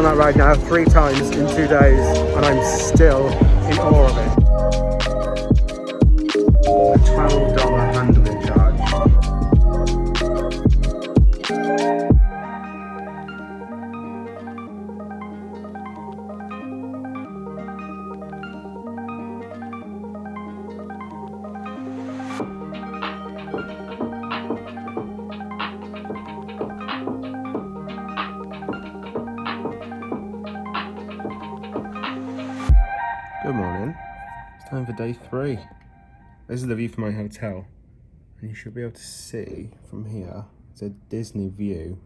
that ride now 3 times in 2 days, and I'm still in awe of it. A $12 handling charge. Good morning. It's time for day 3. This is the view from my hotel, and you should be able to see from here. It's a Disney view.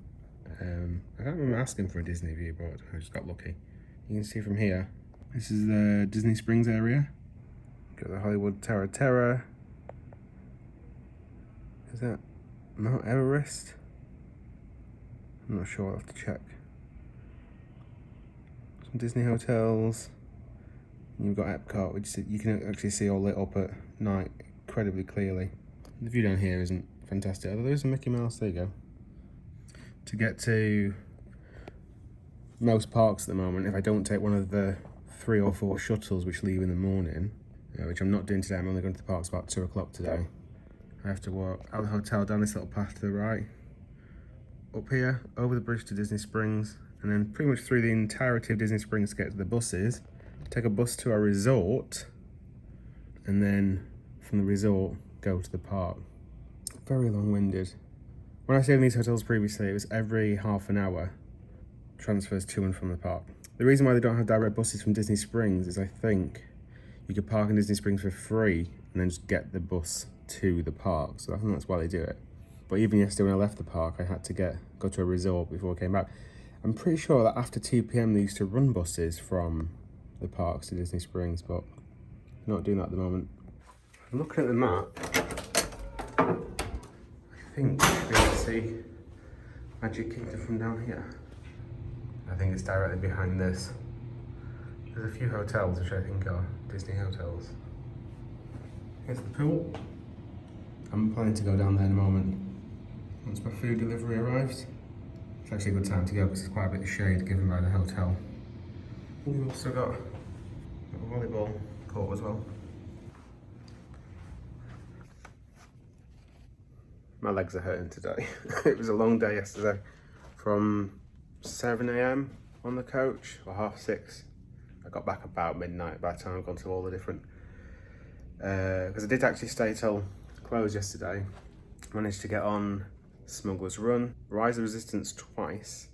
I can't remember asking for a Disney view, but I just got lucky. You can see from here. This is the Disney Springs area. Got the Hollywood Tower of Terror. Is that Mount Everest? I'm not sure. I'll have to check. Some Disney hotels. You've got Epcot, which you can actually see all lit up at night incredibly clearly. The view down here isn't fantastic, although there's a Mickey Mouse, there you go. To get to most parks at the moment, if I don't take one of the 3 or 4 shuttles which leave in the morning, which I'm not doing today, I'm only going to the parks about 2 o'clock today. I have to walk out of the hotel, down this little path to the right, up here, over the bridge to Disney Springs, and then pretty much through the entirety of Disney Springs to get to the buses. Take a bus to a resort, and then from the resort go to the park. Very long-winded. When I stayed in these hotels previously, it was every half an hour transfers to and from the park. The reason why they don't have direct buses from Disney Springs is I think you could park in Disney Springs for free and then just get the bus to the park. So I think that's why they do it. But even yesterday when I left the park, I had to go to a resort before I came back. I'm pretty sure that after 2 PM they used to run buses from the parks to Disney Springs, but I'm not doing that at the moment. I'm looking at the map. I think you should be able to see Magic Kingdom from down here. I think it's directly behind this. There's a few hotels which I think are Disney hotels. Here's the pool. I'm planning to go down there in a moment. Once my food delivery arrives. It's actually a good time to go because there's quite a bit of shade given by the hotel. We've also got a volleyball court as well. My legs are hurting today. It was a long day yesterday. From 7 AM on the coach, or 6:30. I got back about midnight by the time I've gone to all the different... because I did actually stay till close yesterday. Managed to get on Smugglers Run, Rise of Resistance twice,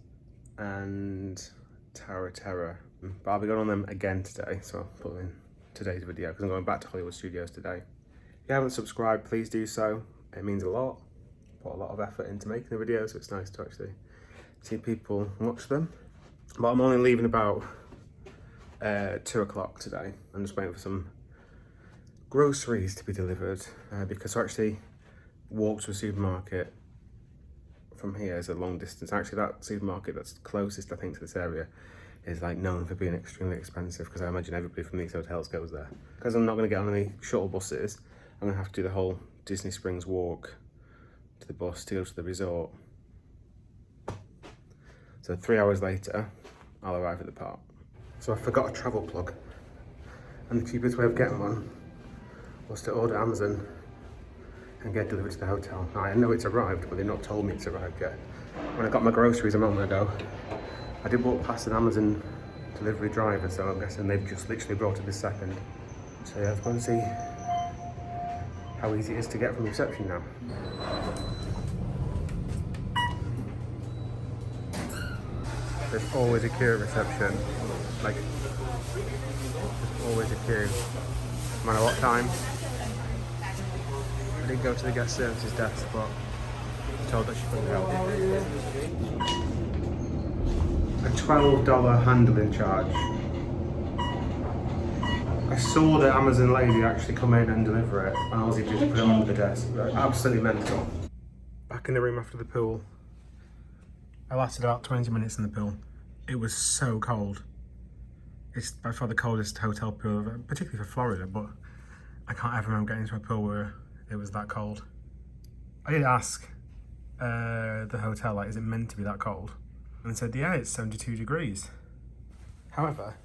and Tower of Terror. But I'll be going on them again today, so I'll put them in today's video because I'm going back to Hollywood Studios today. If you haven't subscribed, please do so. It means a lot. Put a lot of effort into making the video, so it's nice to actually see people watch them. But I'm only leaving about 2 o'clock today. I'm just waiting for some groceries to be delivered because I actually walk to a supermarket from here is a long distance. Actually, that supermarket that's closest, I think, to this area is like known for being extremely expensive because I imagine everybody from these hotels goes there. Because I'm not going to get on any shuttle buses, I'm going to have to do the whole Disney Springs walk to the bus to go to the resort. So 3 hours later, I'll arrive at the park. So I forgot a travel plug, and the cheapest way of getting one was to order Amazon and get delivered to the hotel. Now, I know it's arrived, but they've not told me it's arrived yet. When I got my groceries a moment ago, I did walk past an Amazon delivery driver, so I'm guessing they've just literally brought it this second. So yeah, let's go and see how easy it is to get from reception now. There's always a queue at reception. Like, there's always a queue. No matter what time. I did go to the guest services desk, but I was told that she couldn't help. A $12 handling charge. I saw the Amazon lady actually come in and deliver it, and I was able to put it under the desk. Absolutely mental. Back in the room after the pool. I lasted about 20 minutes in the pool. It was so cold. It's by far the coldest hotel pool, particularly for Florida, but I can't ever remember getting into a pool where it was that cold. I did ask the hotel, like, is it meant to be that cold? And they said, yeah, it's 72 degrees. However,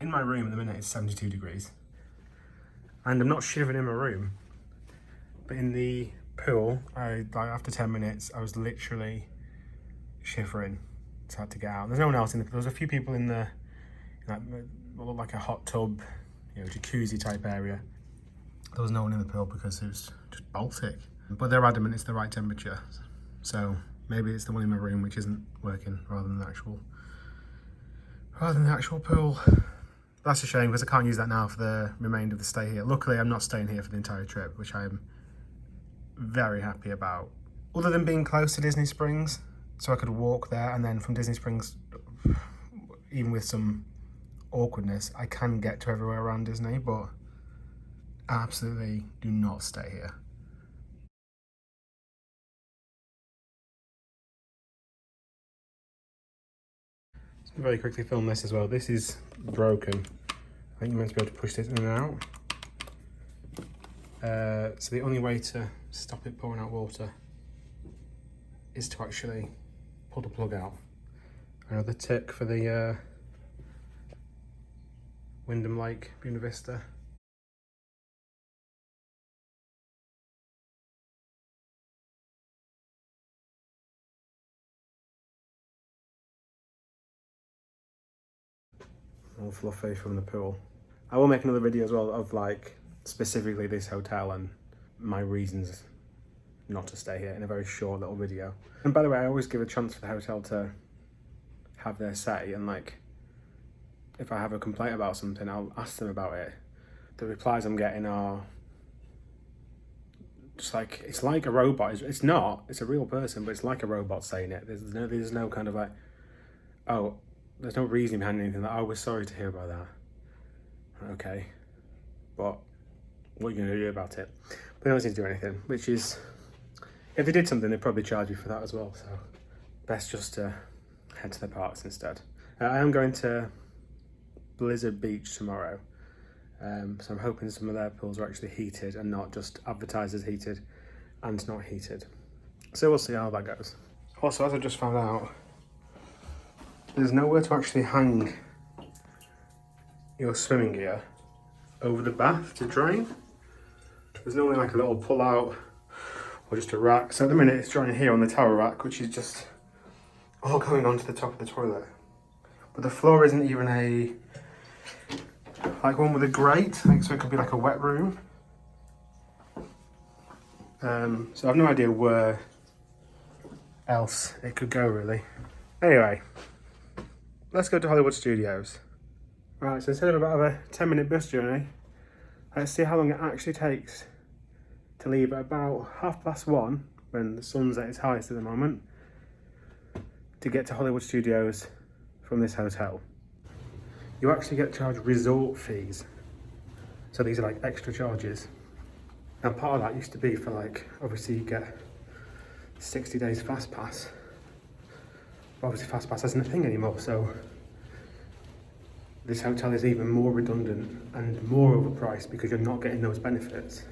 in my room at the minute it's 72 degrees. And I'm not shivering in my room. But in the pool, after 10 minutes, I was literally shivering. So I had to get out. There's no one else in the pool. There's a few people in the, what looked like a hot tub, jacuzzi type area. There was no one in the pool because it was just Baltic. But they're adamant it's the right temperature. So maybe it's the one in my room which isn't working rather than the actual pool. That's a shame because I can't use that now for the remainder of the stay here. Luckily, I'm not staying here for the entire trip, which I am very happy about. Other than being close to Disney Springs, so I could walk there, and then from Disney Springs, even with some awkwardness, I can get to everywhere around Disney, but absolutely do not stay here. So very quickly film this as well. This is broken. I think you're meant to be able to push this in and out. So the only way to stop it pouring out water is to actually pull the plug out. Another tip for the Wyndham Lake Buena Vista. All fluffy from the pool. I will make another video as well of specifically this hotel and my reasons not to stay here in a very short little video. And by the way, I always give a chance for the hotel to have their say, and if I have a complaint about something, I'll ask them about it. The replies I'm getting are just it's like a robot. It's not, it's a real person, but it's like a robot saying it. There's no kind of oh, there's no reason behind anything. Oh, we're sorry to hear about that. Okay, but what are you going to do about it? But they don't seem to do anything, which is, if they did something, they'd probably charge you for that as well. So best just to head to the parks instead. I am going to Blizzard Beach tomorrow. So I'm hoping some of their pools are actually heated and not just advertised as heated and not heated. So we'll see how that goes. Also, as I just found out, there's nowhere to actually hang your swimming gear over the bath to drain. There's normally a little pull out or just a rack. So at the minute it's drying here on the towel rack, which is just all going onto the top of the toilet. But the floor isn't even one with a grate, so it could be a wet room. So I've no idea where else it could go really. Anyway, let's go to Hollywood Studios. Right, so instead of about a 10-minute bus journey, let's see how long it actually takes to leave at about 1:30 when the sun's at its highest at the moment to get to Hollywood Studios from this hotel. You actually get charged resort fees. So these are extra charges. And part of that used to be for obviously you get 60 days fast pass. But obviously fast pass isn't a thing anymore, so this hotel is even more redundant and more overpriced because you're not getting those benefits.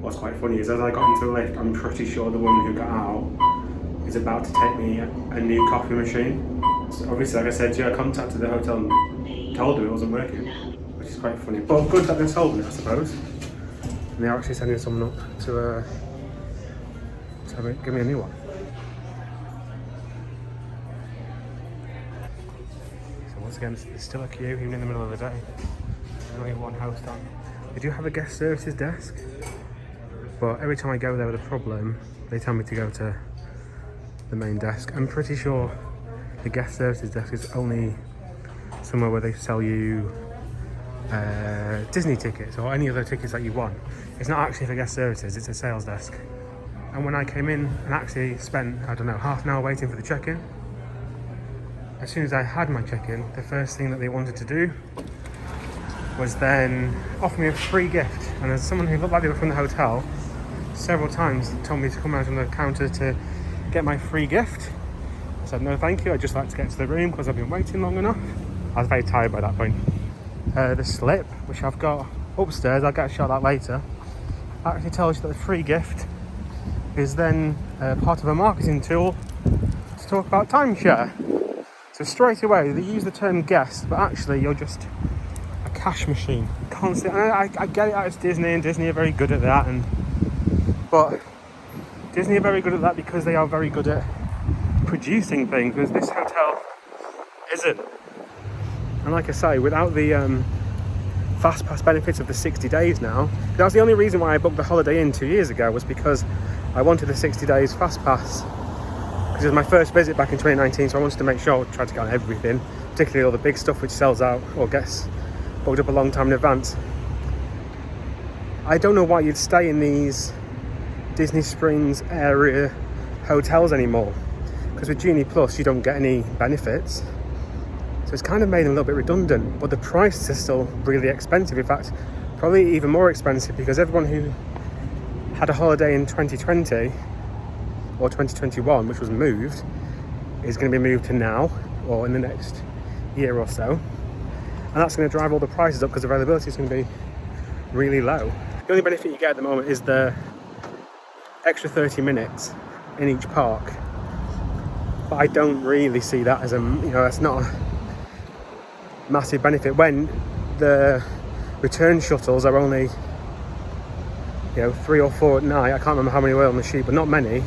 What's quite funny is as I got into the lift, I'm pretty sure the woman who got out is about to take me a new coffee machine. So obviously, like I said, I contacted the hotel and told them it wasn't working, which is quite funny. But good that they told me, I suppose. And they're actually sending someone up to give me a new one. Once again, there's still a queue even in the middle of the day. There's only one house down. They do have a guest services desk, but every time I go there with a problem, they tell me to go to the main desk. I'm pretty sure the guest services desk is only somewhere where they sell you Disney tickets or any other tickets that you want. It's not actually for guest services, it's a sales desk. And when I came in and actually spent, I don't know, half an hour waiting for the check-in, as soon as I had my check-in, the first thing that they wanted to do was then offer me a free gift. And as someone who looked like they were from the hotel, several times told me to come out on the counter to get my free gift. I said, no thank you, I'd just like to get to the room because I've been waiting long enough. I was very tired by that point. The slip, which I've got upstairs, I'll get a shot at that later, actually tells you that the free gift is then part of a marketing tool to talk about timeshare. So straight away, they use the term guest, but actually you're just a cash machine. Constantly, I get it out, it's Disney, and Disney are very good at that, but Disney are very good at that because they are very good at producing things, whereas this hotel isn't. And like I say, without the fast pass benefits of the 60 days now, that was the only reason why I booked the Holiday Inn 2 years ago, was because I wanted the 60 days fast pass. Because it was my first visit back in 2019, so I wanted to make sure I tried to get on everything, particularly all the big stuff which sells out or gets booked up a long time in advance. I don't know why you'd stay in these Disney Springs area hotels anymore, because with Genie Plus you don't get any benefits, so it's kind of made them a little bit redundant, but the prices are still really expensive. In fact, probably even more expensive, because everyone who had a holiday in 2020 or 2021 which was moved is going to be moved to now or in the next year or so, and that's going to drive all the prices up because availability is going to be really low. The only benefit you get at the moment is the extra 30 minutes in each park, but I don't really see that as that's not a massive benefit when the return shuttles are only 3 or 4 at night. I can't remember how many were on the sheet, but not many.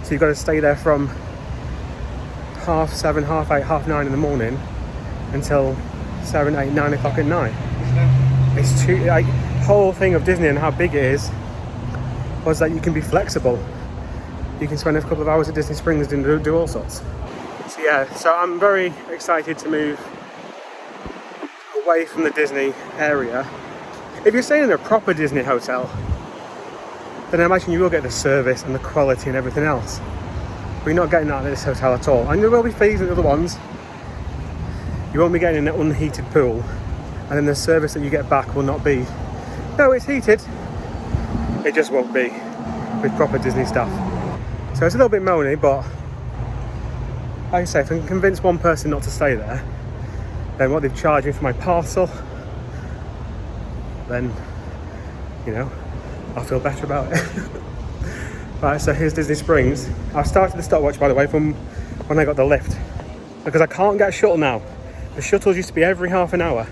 So you've got to stay there from 7:30, 8:30, 9:30 in the morning until 7, 8, 9 o'clock at night. It's too, whole thing of Disney and how big it is was that you can be flexible. You can spend a couple of hours at Disney Springs and do all sorts. So I'm very excited to move away from the Disney area. If you're staying in a proper Disney hotel, then I imagine you will get the service and the quality and everything else. But you're not getting that at this hotel at all. And there will be fees at the other ones. You won't be getting an unheated pool, and then the service that you get back will not be, no, it's heated. It just won't be with proper Disney stuff. So it's a little bit moany, but like I say, if I can convince one person not to stay there, then what they've charged me for my parcel, then I'll feel better about it. Right, so here's Disney Springs. I've started the stopwatch, by the way, from when I got the lift, because I can't get a shuttle now. The shuttles used to be every half an hour,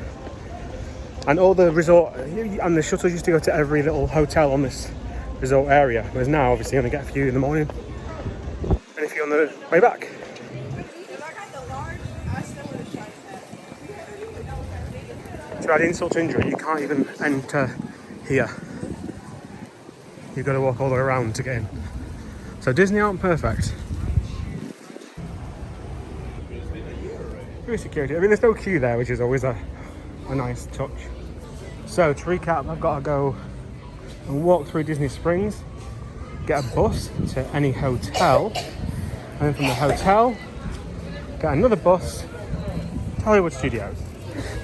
and all the resort and the shuttles used to go to every little hotel on this resort area, whereas now obviously you only get a few in the morning and a few on the way back. To add insult to injury, you can't even enter here. You've got to walk all the way around to get in. So Disney aren't perfect. Good security. I mean, there's no queue there, which is always a nice touch. So to recap, I've got to go and walk through Disney Springs, get a bus to any hotel, and then from the hotel, get another bus to Hollywood Studios.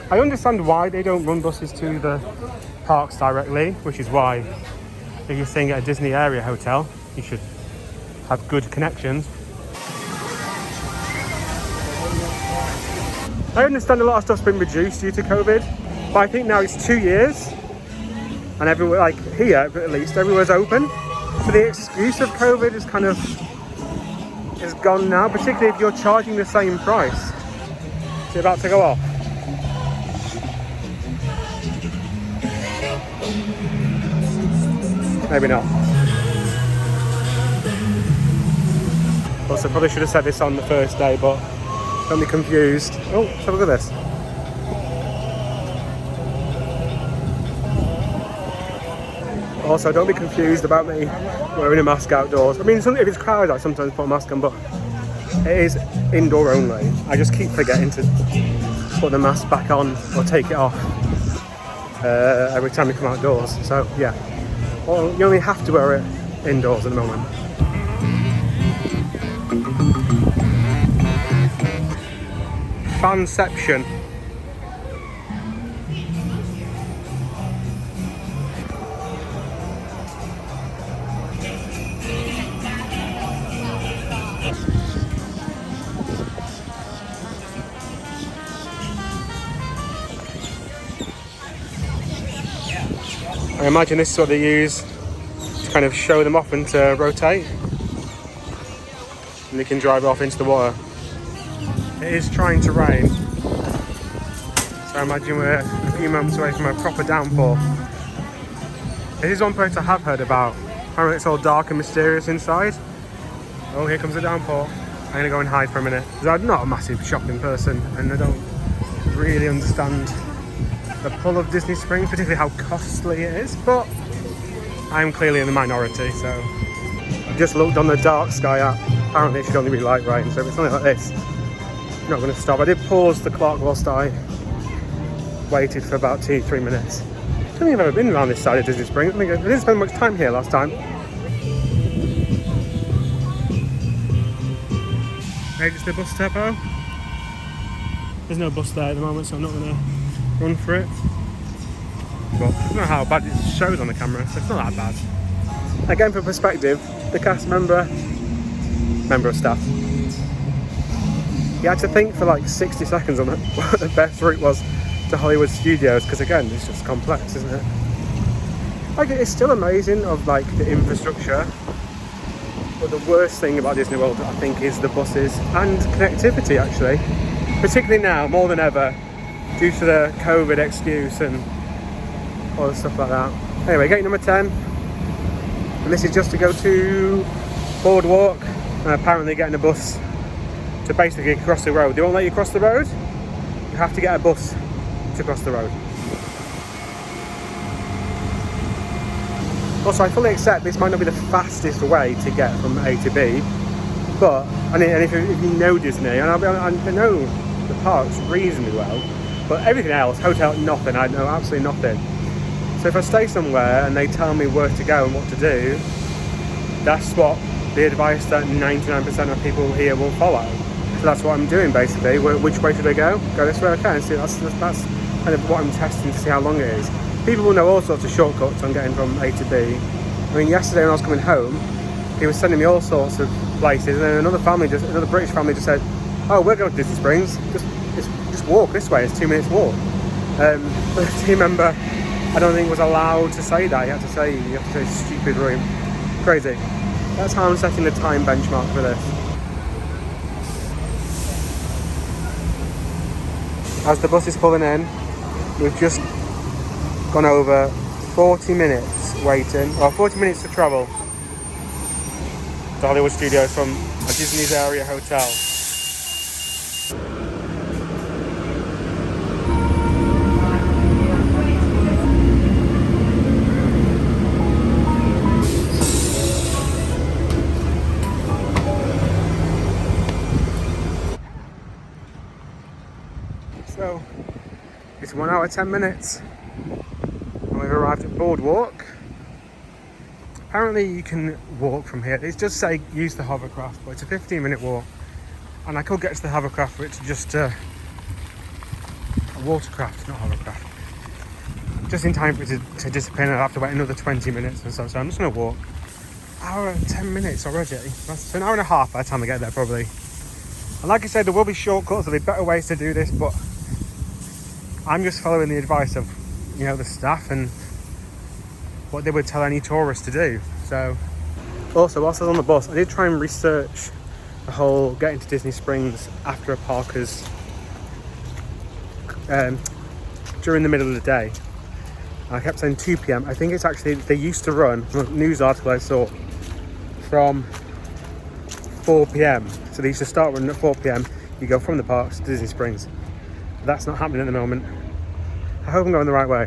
I understand why they don't run buses to the parks directly, which is why if you're staying at a Disney area hotel, you should have good connections. I understand a lot of stuff's been reduced due to COVID, but I think now it's 2 years, and everywhere, like here at least, everywhere's open. So the excuse of COVID is gone now, particularly if you're charging the same price. Is it about to go off? Maybe not. Also, probably should have said this on the first day, but don't be confused. Oh, let's have a look at this. Also, don't be confused about me wearing a mask outdoors. I mean, if it's crowded, I sometimes put a mask on, but it is indoor only. I just keep forgetting to put the mask back on or take it off every time you come outdoors. So, yeah. Well, you only have to wear it indoors at the moment. Fanception. I imagine this is what they use to kind of show them off and to rotate. And they can drive off into the water. It is trying to rain. So I imagine we're a few moments away from a proper downpour. This is one place I have heard about. Apparently it's all dark and mysterious inside. Oh, here comes the downpour. I'm gonna go and hide for a minute. Because I'm not a massive shopping person and I don't really understand the pull of Disney Springs, particularly how costly it is, but I'm clearly in the minority, so. I just looked on the dark sky app. Apparently it should only be light rain, so if it's something like this, I'm not gonna stop. I did pause the clock whilst I waited for about 2-3 minutes. I don't think I've ever been around this side of Disney Springs. I didn't spend much time here last time. Hey, just the bus depot. There's no bus there at the moment, so I'm not going to run for it. But I don't know how bad it shows on the camera, so it's not that bad. Again, for perspective, the cast member of staff, he had to think for like 60 seconds on what the best route was to Hollywood Studios, because again, it's just complex, isn't it? Like, it's still amazing of like the infrastructure. But the worst thing about Disney World, I think, is the buses and connectivity, actually. Particularly now, more than ever, due to the COVID excuse and all the stuff like that. Anyway, gate number 10. And this is just to go to Boardwalk and apparently getting a bus to basically cross the road. They won't let you cross the road. You have to get a bus to cross the road. Also, I fully accept this might not be the fastest way to get from A to B, but and if you know Disney, and I know the parks reasonably well, but everything else, hotel, nothing, I know absolutely nothing. So if I stay somewhere and they tell me where to go and what to do, that's what the advice that 99% of people here will follow. So that's what I'm doing basically. Which way should I go? Go this way? Okay, see, that's kind of what I'm testing to see how long it is. People will know all sorts of shortcuts on getting from A to B. I mean, yesterday when I was coming home, he was sending me all sorts of places, and then another British family just said, "Oh, we're going to Disney Springs. Just walk this way. It's 2 minutes walk." But the team member, I don't think was allowed to say that. You have to say stupid route. Crazy. That's how I'm setting the time benchmark for this. As the bus is pulling in, we've just gone over 40 minutes waiting, or 40 minutes to travel to Hollywood Studios from a Disney's area hotel. So it's 1 hour 10 minutes. We've arrived at Boardwalk. Apparently you can walk from here. It does say use the hovercraft, but it's a 15-minute walk. And I could get to the hovercraft, but it's just a watercraft, not hovercraft. Just in time for it to disappear, and I'll have to wait another 20 minutes or so. So I'm just going to walk. Hour and 10 minutes already. That's an hour and a half by the time I get there, probably. And like I said, there will be shortcuts, there'll be better ways to do this, but I'm just following the advice of, you know, the staff and what they would tell any tourist to do. So, also, whilst I was on the bus, I did try and research the whole getting to Disney Springs after a parker's during the middle of the day. I kept saying 2 p.m. I think it's actually, they used to run, a news article I saw, from 4 p.m. So they used to start running at 4 p.m. You go from the parks to Disney Springs. That's not happening at the moment. I hope I'm going the right way.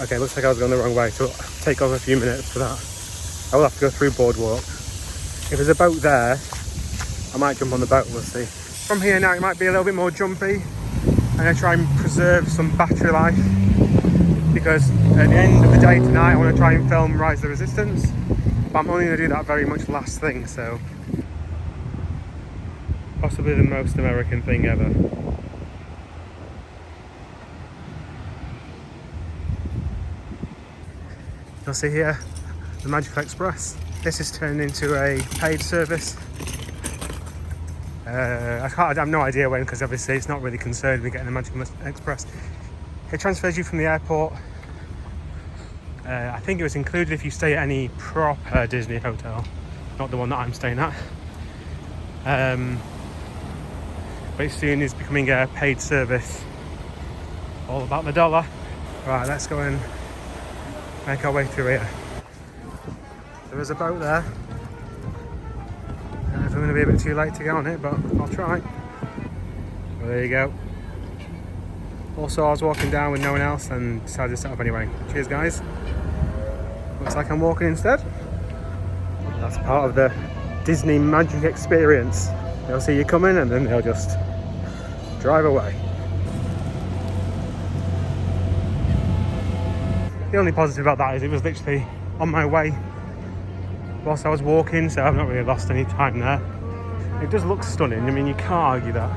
Okay, looks like I was going the wrong way, so it'll take off a few minutes for that. I will have to go through Boardwalk. If there's a boat there, I might jump on the boat, we'll see. From here now, it might be a little bit more jumpy. I'm going to try and preserve some battery life, because at the end of the day tonight, I want to try and film Rise of the Resistance. But I'm only going to do that very much last thing, so possibly the most American thing ever. You'll see here the Magical Express. This is turned into a paid service. I have no idea when, because obviously it's not really concerned with getting the Magical Express. It transfers you from the airport I think it was included if you stay at any proper Disney hotel, not the one that I'm staying at. But it soon is becoming a paid service. All about the dollar. Right, let's go and make our way through here. There is a boat there. I don't know if I'm going to be a bit too late to get on it, but I'll try. Well, there you go. Also, I was walking down with no one else and decided to set up anyway. Cheers, guys. Looks like I'm walking instead. That's part of the Disney magic experience. They'll see you coming and then they'll just drive away. The only positive about that is it was literally on my way whilst I was walking, so I've not really lost any time there. It does look stunning, I mean, you can't argue that.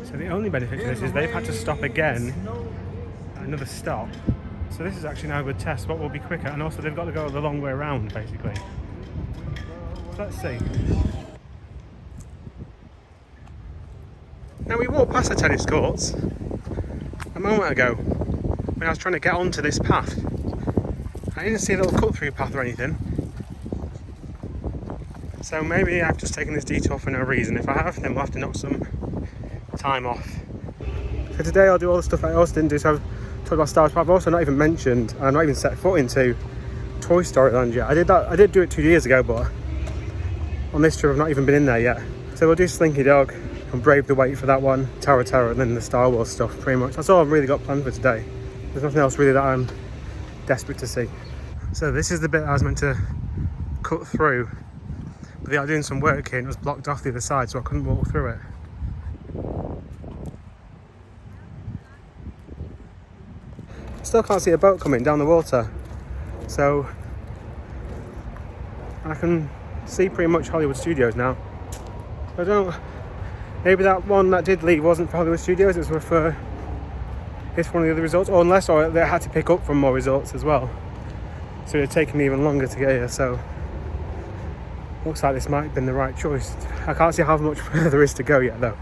So the only benefit to this is they've had to stop again at another stop. So this is actually now a good test, what will be quicker, and also they've got to go the long way around, basically. So let's see. Now we walked past the tennis courts a moment ago when I was trying to get onto this path. I didn't see a little cut through path or anything. So maybe I've just taken this detour for no reason. If I have, then we'll have to knock some time off. So today I'll do all the stuff I also didn't do. So I've talked about Star Wars, but I've also not even mentioned, I've not even set foot into Toy Story Land yet. I did do it 2 years ago, but on this trip I've not even been in there yet. So we'll do Slinky Dog and Brave the Wait for that one, Tower of Terror, and then the Star Wars stuff, pretty much. That's all I've really got planned for today. There's nothing else really that I'm desperate to see. So this is the bit I was meant to cut through, but they are doing some work here and it was blocked off the other side, so I couldn't walk through it. Still can't see a boat coming down the water, so I can see pretty much Hollywood Studios now. I don't. Maybe that one that did leave wasn't for Hollywood Studios, it was for one of the other resorts, or unless they had to pick up from more resorts as well. So it had taken me even longer to get here, so looks like this might have been the right choice. I can't see how much further there is to go yet though.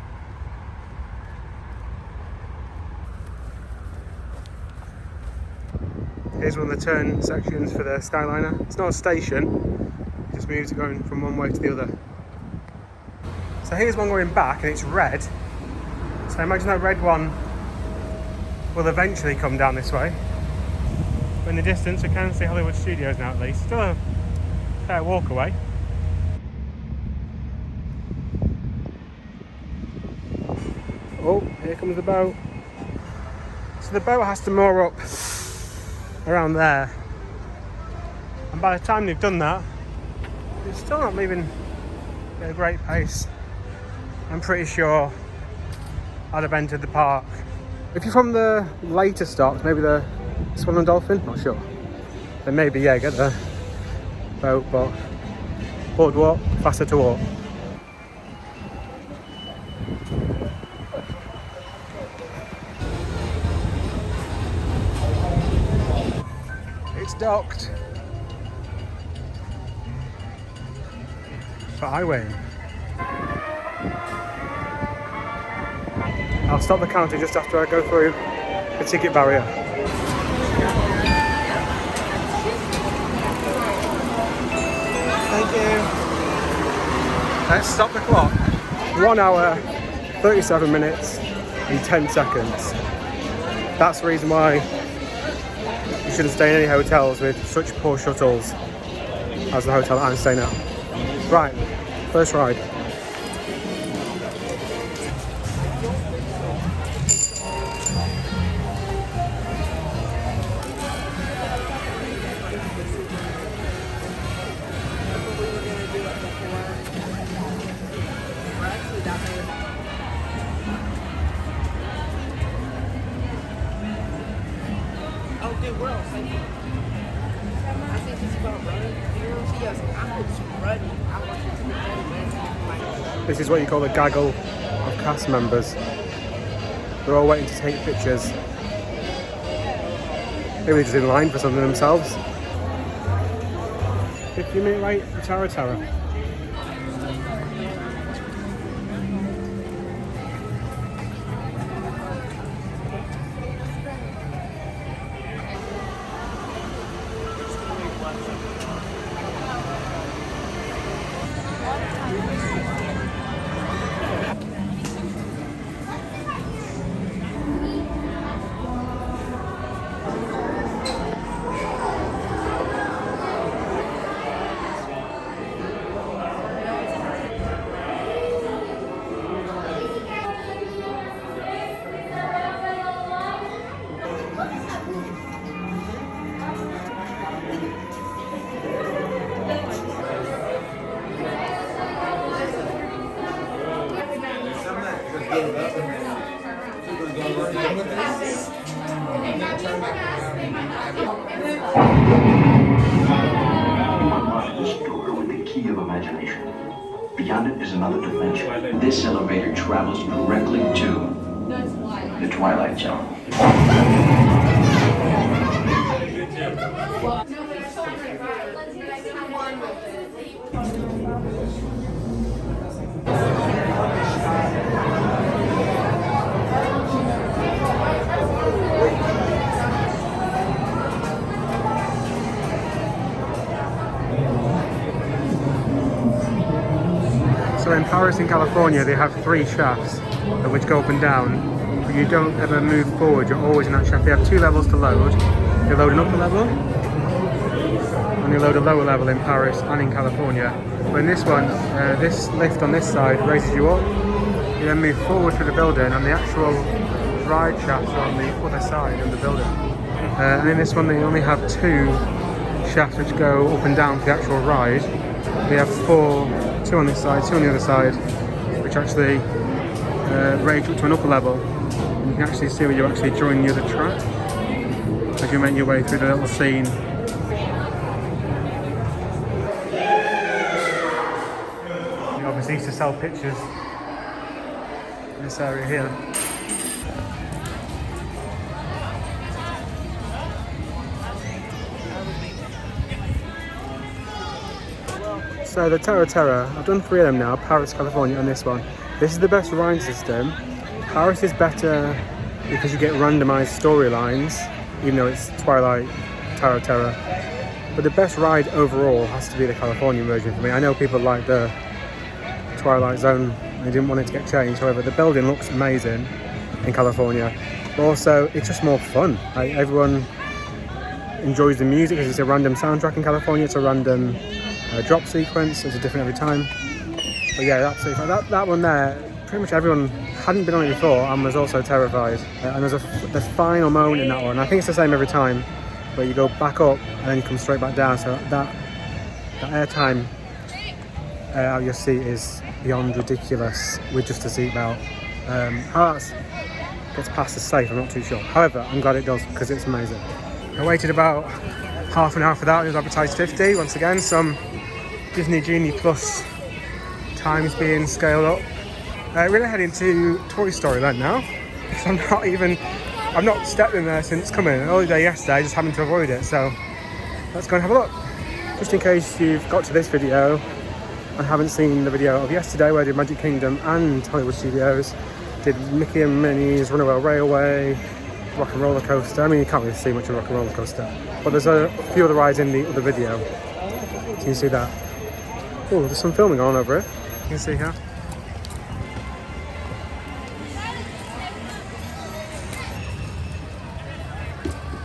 Here's one of the turn sections for the Skyliner. It's not a station, it just moves going from one way to the other. So here's one going back and it's red. So I imagine that red one will eventually come down this way. But in the distance we can see Hollywood Studios now at least. Still a fair walk away. Oh, here comes the boat. So the boat has to moor up around there. And by the time they've done that, it's still not moving at a great pace. I'm pretty sure I'd have entered the park. If you're from the later stops, maybe the Swan and Dolphin, not sure. Then maybe, yeah, get the boat, but boardwalk, faster to walk. It's docked. But I win. I'll stop the counter just after I go through the ticket barrier. Thank you. Let's stop the clock. 1 hour, 37 minutes and 10 seconds. That's the reason why you shouldn't stay in any hotels with such poor shuttles as the hotel that I'm staying at. Right, first ride. This is what you call a gaggle of cast members. They're all waiting to take pictures. Maybe they're just in line for something themselves. 15-minute wait for Tower of Terror. beyond it is another dimension. This elevator travels directly to the Twilight Zone. So in Paris and California, they have 3 shafts which go up and down. But you don't ever move forward, you're always in that shaft. They have 2 levels to load. They load an upper level and they load a lower level in Paris and in California. But in this one, this lift on this side raises you up. You then move forward through the building and the actual ride shafts are on the other side of the building. And in this one, they only have 2 shafts which go up and down for the actual ride. They have 2 on this side, 2 on the other side, which actually raise up to an upper level. And you can actually see where you actually join the other track as you make your way through the little scene. You obviously used to sell pictures in this area here. So the Terra, I've done 3 of them now, Paris, California and this one. This is the best ride system. Paris is better because you get randomised storylines, even though it's Twilight, Terra. But the best ride overall has to be the California version for me. I know people like the Twilight Zone, they didn't want it to get changed. However, the building looks amazing in California. But also, it's just more fun. Like, everyone enjoys the music because it's a random soundtrack in California. It's a random drop sequence, it's different every time. But yeah, absolutely fine. That one there, pretty much everyone hadn't been on it before and was also terrified. And there's the final moment in that one. I think it's the same every time, where you go back up and then you come straight back down. So that airtime out your seat is beyond ridiculous with just a seatbelt. How that gets past as safe, I'm not too sure. However, I'm glad it does because it's amazing. I waited about half an hour for that. It was advertised 50. Once again, some Disney Genie Plus times being scaled up. We're gonna head into Toy Story Land now. I've not stepped in there since coming. An early day yesterday, just having to avoid it. So let's go and have a look. Just in case you've got to this video and haven't seen the video of yesterday, where I did Magic Kingdom and Hollywood Studios, did Mickey and Minnie's Runaway Railway, Rock and Roller Coaster. I mean, you can't really see much of Rock and Roller Coaster, but there's a few other rides in the other video. Can you see that? Oh, there's some filming on over here. You can see here.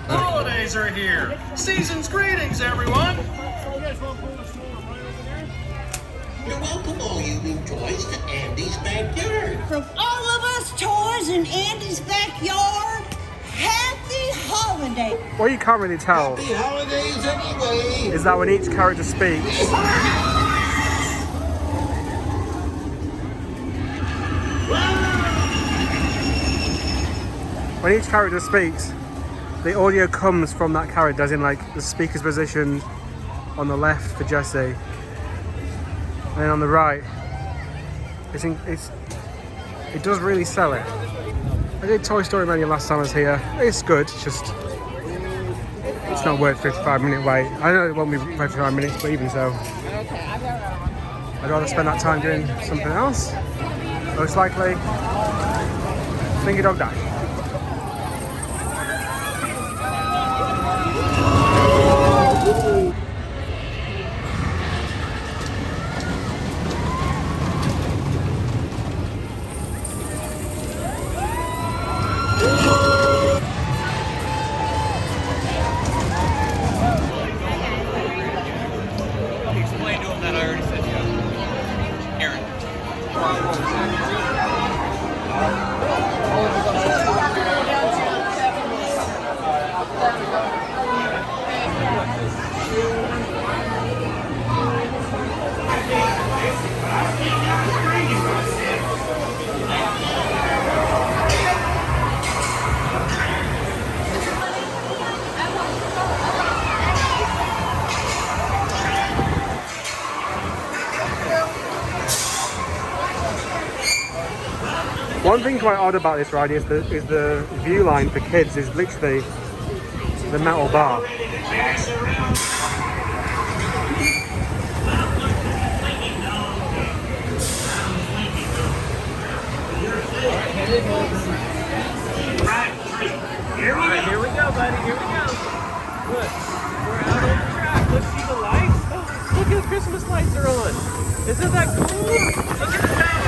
Holidays are here. Season's greetings, everyone. You're welcome, all you new toys, to Andy's backyard. From all of us toys in Andy's backyard, happy holiday. What you can't really tell Happy holidays anyway. is that when each character speaks, the audio comes from that character, as in like the speaker's positioned on the left for Jesse, and then on the right, it does really sell it. I did Toy Story Mania last time I was here. It's good, it's not worth 55-minute wait. I know it won't be 55 minutes, but even so, I'd rather spend that time doing something else. Most likely, Finger Dog Dash. Explain to him that I already said yes. Aaron. One thing quite odd about this ride is the view line for kids is literally the metal bar. Alright, here we go, buddy. Here we go. Look, we're out on the track. Let's see the lights. Oh, look at the Christmas lights are on. Isn't that cool? Look at the tower.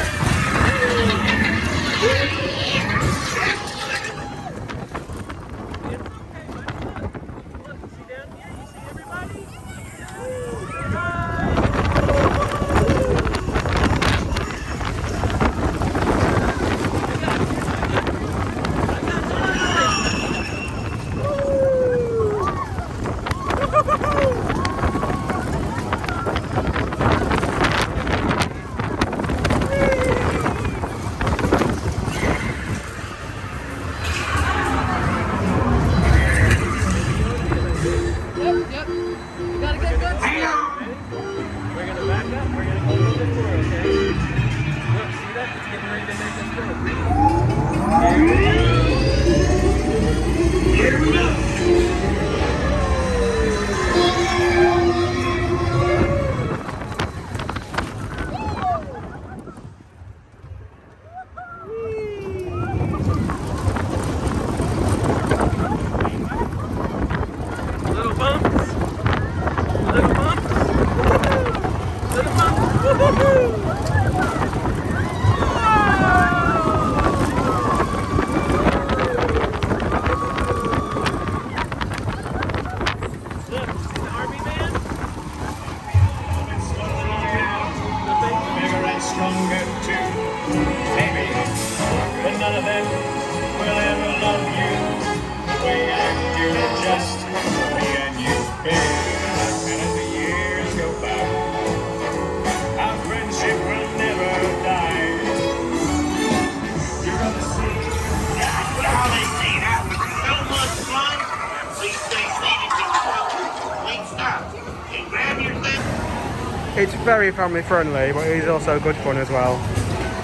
It's very family friendly, but it is also good fun as well.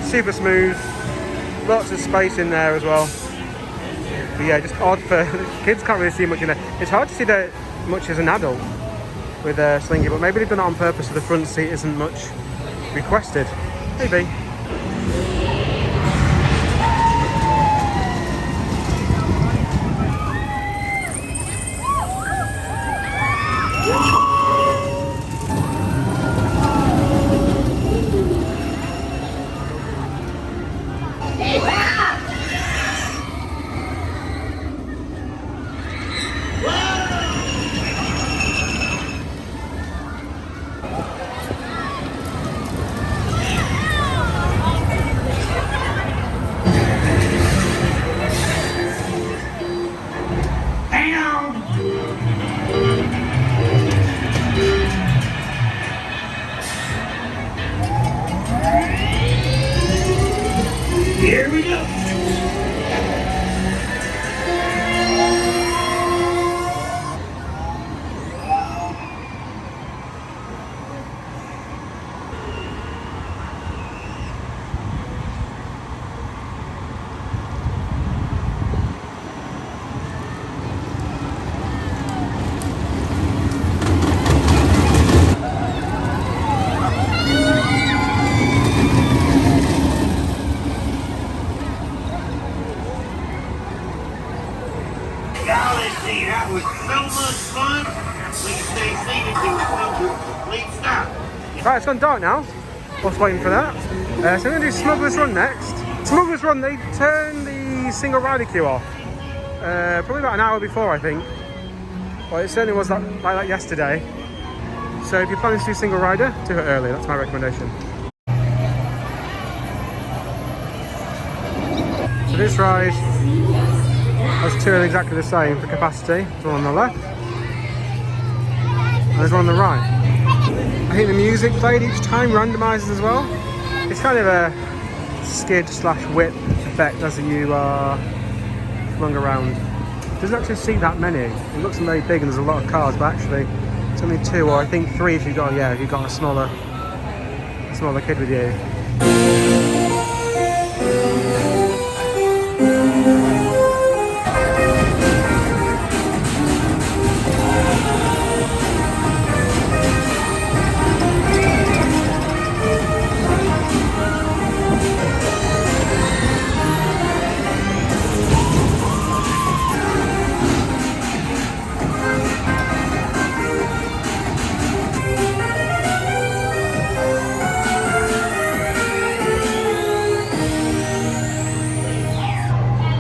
Super smooth, lots of space in there as well. But yeah, just odd for kids, can't really see much in there. It's hard to see that much as an adult with a slinky, but maybe they've done it on purpose so the front seat isn't much requested. Maybe. Here we go. That was so much fun. Please stay seated to the complete stop. Right, it's gone dark now. Whilst waiting for that. So we're going to do Smugglers Run next. Smugglers Run, they turn the single rider queue off. Probably about an hour before, I think. Well, it certainly was like that yesterday. So if you're planning to do single rider, do it early. That's my recommendation. So this ride has two exactly the same for capacity. There's one on the left and there's one on the right. I think the music played each time randomises as well. It's kind of a skid/whip effect as you are flung around. It doesn't actually seat that many. It looks very big and there's a lot of cars, but actually it's only two, or I think three if you've got a smaller kid with you.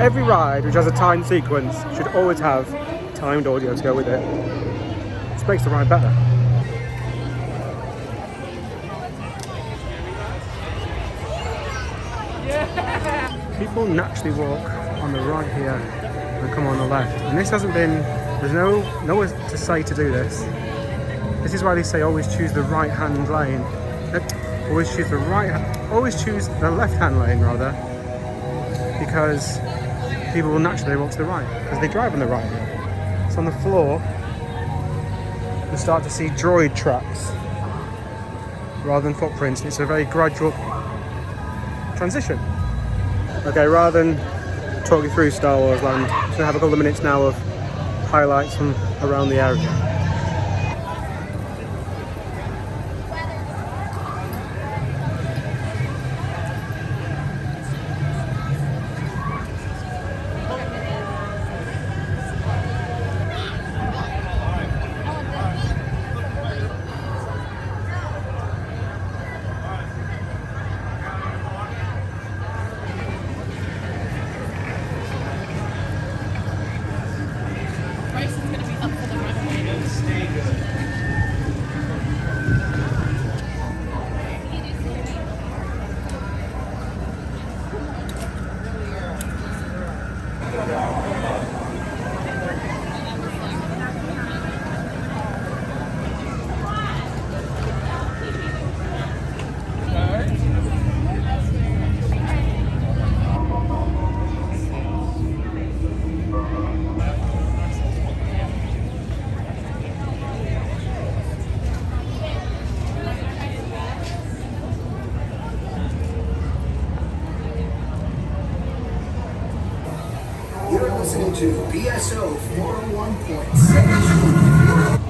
Every ride which has a timed sequence should always have timed audio to go with it. This makes the ride better. People naturally walk on the right here and come on the left. And this hasn't been, there's nowhere to say to do this. This is why they say always choose the right hand lane. Always choose the left hand lane rather. Because people will naturally walk to the right. Because they drive on the right here. So on the floor, you start to see droid tracks rather than footprints. It's a very gradual transition. Okay, rather than talk you through Star Wars Land, I'm just going to have a couple of minutes now of highlights from around the area. You're listening to BSO 401.7.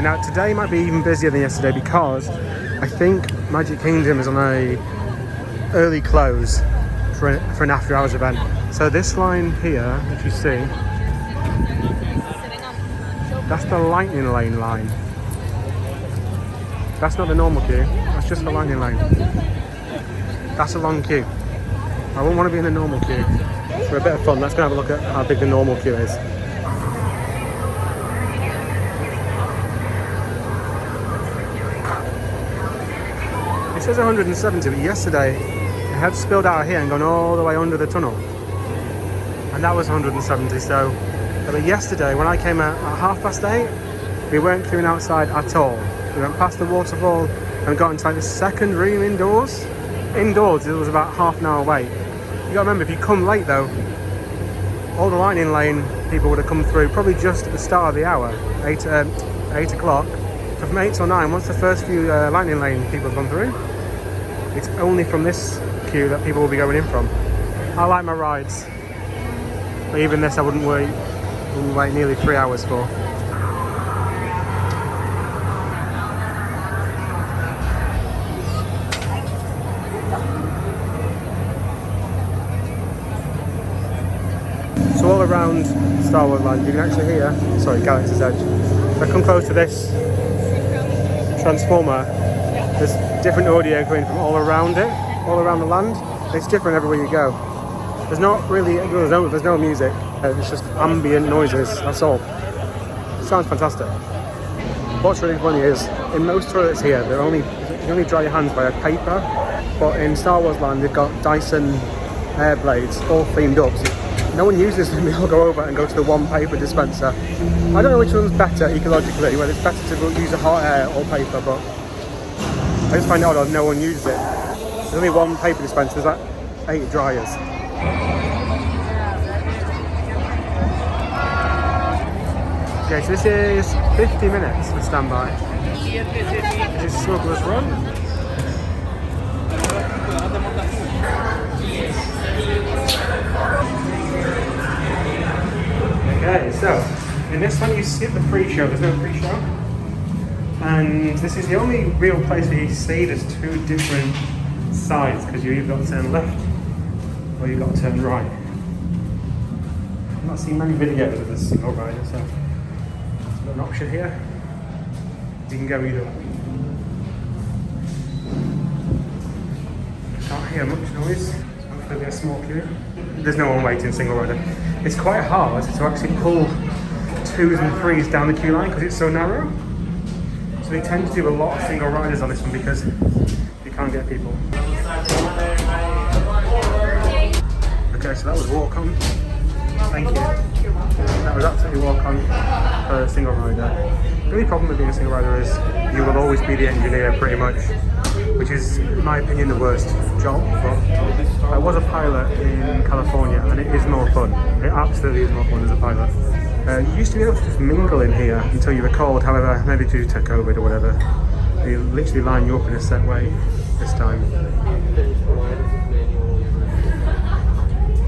Now today might be even busier than yesterday because I think Magic Kingdom is on a early close for an after hours event. So this line here, if you see, that's the lightning lane line. That's not the normal queue, that's just the lightning lane. That's a long queue. I wouldn't want to be in the normal queue. For a bit of fun, let's go have a look at how big the normal queue is. says 170, but yesterday it had spilled out here and gone all the way under the tunnel. And that was 170, so... But yesterday, when I came out at 8:30, we weren't queuing outside at all. We went past the waterfall and got into like the second room indoors. Indoors, it was about half an hour wait. You gotta remember, if you come late though, all the lightning lane people would have come through probably just at the start of the hour, 8 o'clock. So from 8 till 9, once the first few lightning lane people have gone through, it's only from this queue that people will be going in from. I like my rides, but even this I wouldn't wait nearly 3 hours for. So all around Star Wars Land, you can actually hear, sorry, Galaxy's Edge. If I come close to this transformer, there's different audio coming from all around it, all around the land. It's different everywhere you go. There's not really, there's no music. It's just ambient noises, that's all. It sounds fantastic. What's really funny is, in most toilets here, you can only dry your hands by a paper, but in Star Wars Land, they've got Dyson air blades all themed up. So no one uses them, they all go over and go to the one paper dispenser. I don't know which one's better ecologically, whether it's better to use a hot air or paper, but I just find it odd that no one uses it. There's only one paper dispenser, there's like 8 dryers. Okay, so this is 50 minutes for standby. This is Smugglers Run. Okay, so in this one you skip the pre-show, there's no pre-show. And this is the only real place where you see there's 2 different sides, because you either got to turn left or you've got to turn right. I've not seen many videos of this single rider, so there's an option here. You can go either way. Can't hear much noise, so hopefully there's a small queue. There's no one waiting single rider. It's quite hard to actually pull 2s and 3s down the queue line because it's so narrow. So they tend to do a lot of single riders on this one because you can't get people. Okay, so that was walk on. Thank you. That was absolutely walk on for a single rider. The only problem with being a single rider is you will always be the engineer pretty much, which is, in my opinion, the worst job. But I was a pilot in California and it is more fun. It absolutely is more fun as a pilot. You used to be able to just mingle in here until you were called, however, maybe due to COVID or whatever. They literally line you up in a set way this time.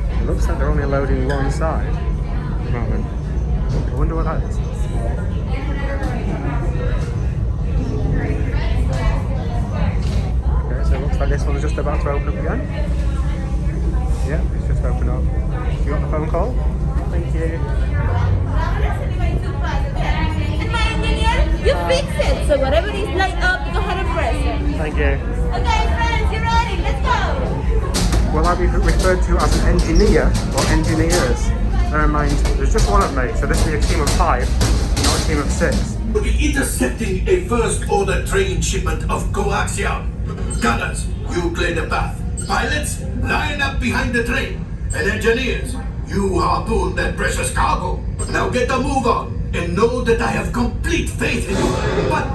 It looks like they're only loading one side at the moment. I wonder what that is. Okay, so it looks like this one's just about to open up again. Yeah, it's just opened up. You got the phone call? Thank you. And my engineer, you fix it. So whatever is light up, go ahead and press it. Thank you. Okay, friends, you ready? Let's go. Will I be referred to as an engineer or engineers? Bear in mind, there's just one of me, so this will be a team of 5, not a team of 6. We'll be intercepting a first-order train shipment of coaxium. Gunners, you clear the path. Pilots, line up behind the train. And engineers, you harpoon that precious cargo. Now get a move on, and know that I have complete faith in you. But